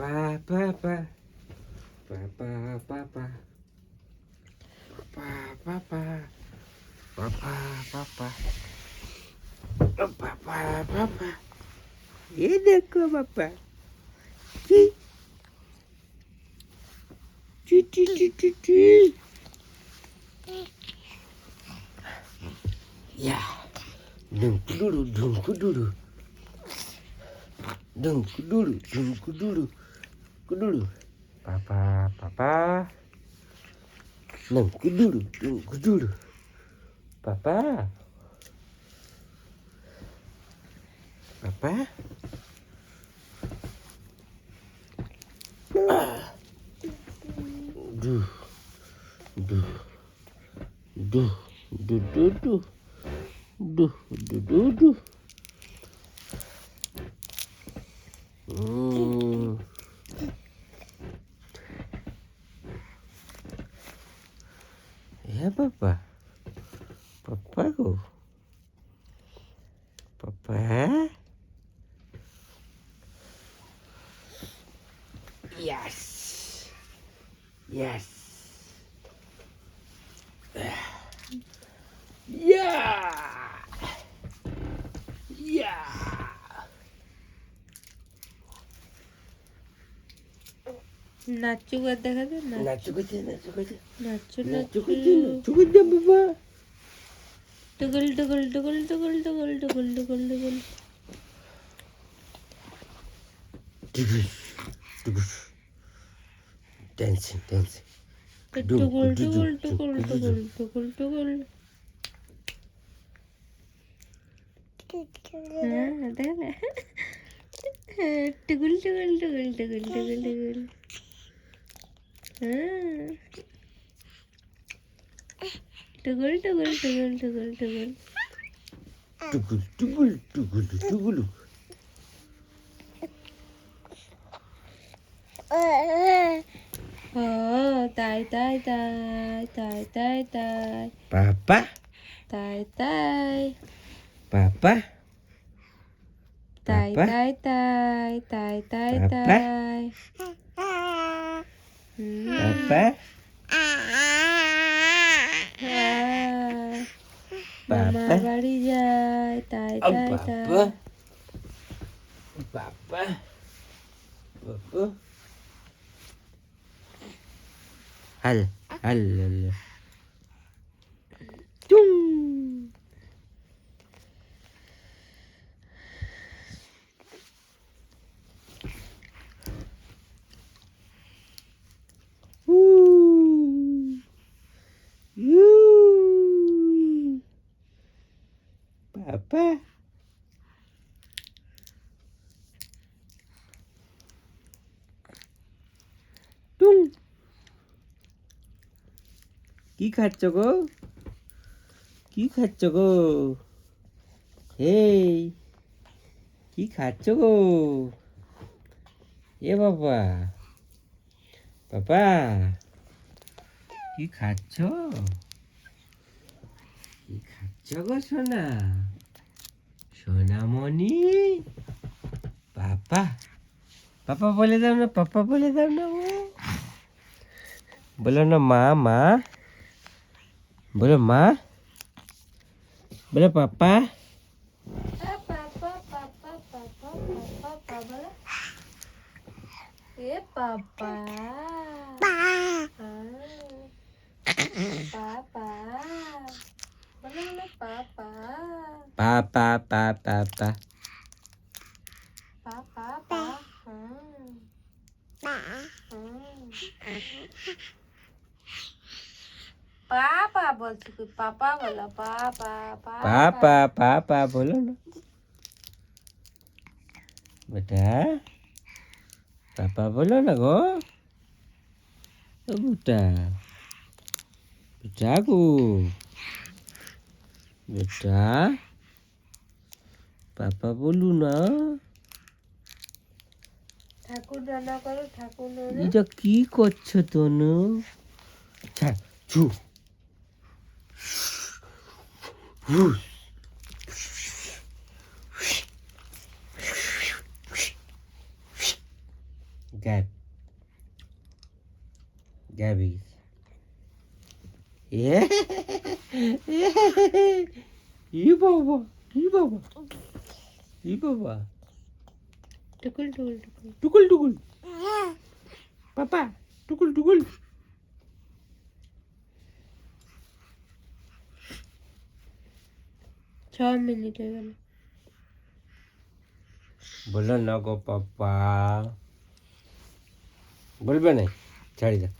Papa, papa, papa, papa, papa, papa, papa, papa. ये देखो पापा, ची ची ची ची ची ची, या, dumkuduru, dumkuduru, dumkuduru, dumkuduru, kuduru, papa, papa, dumkuduru, dumkuduru, papa, papa. Duh, duh, duh, duh, duh, duh, duh, duh, duh, duh. Ya papa, papa go, papa. Yes, yes. Yeah, yeah. নাচু আর দেখা যায় না নাচু করছে, নাচু করছে, নাচু নাচু নাচু করছে, নাচু করছে বাবা। টুগল টুগল টুগল টুগল টুগল টুগল টুগল টুগল টুগুস, টুগুস, dancing, dancing. টুগল টুগল টুগল টুগল টুগল টুগল হ্যাঁ দেখা টুগল টুগল টুগল টুগল টুগল টুগল হ্যাঁ টুগল টুগল টুগল টুগল টুগল Tugul, tugul, tugul, tugul. ও তাই তাই তাই তাই তাই তাই Papa, তাই তাই papa, তাই Papa? তাই তাই তাই তাই Papa? তাই papa, মামা Papa? বাড়ি যায় তাই Oh, তাই papa, তাই papa, papa. Hal, hal, hal. Tung. Papa. Tung. কি খাচ্ছ গো? কি খাচ্ছ গো? হেই, কি খাচ্ছ গো? এ বাবা, বাবা, কি খাচ্ছ? কি খাচ্ছ গো সোনা? সোনামণি, পাপা, পাপা বলে দাও না, পাপা বলে দাও না, বলো না মা, মা, বলো মা, বলো পাপা, এ পাপা পাপা বলো না পাপা পাপা, পাপা, পাপা, পাপা পা পাপা বলছি তুই পাপা বলো পাপা পাপা, পাপা বলো না বেটা, পাপা বলো না গো, ও বেটা, বেটা গো, বেটা, পাপা বলু না। ঠাকুর রান্না করো ঠাকুর রান্না এটা কি করছো তনু? ছাড়, ছু, হুস। গ্যাপ গ্যাপ হয়ে গেছে। ই বাবা ই বাবা ই বাবা টুকুল টুকুল টুকুল টুকুল টুকুল পাপা টুকুল টুকুল। 6 মিনিট হয়ে গেল। বললো না গো পাপা, বলবে না, ছাড়ি দাও।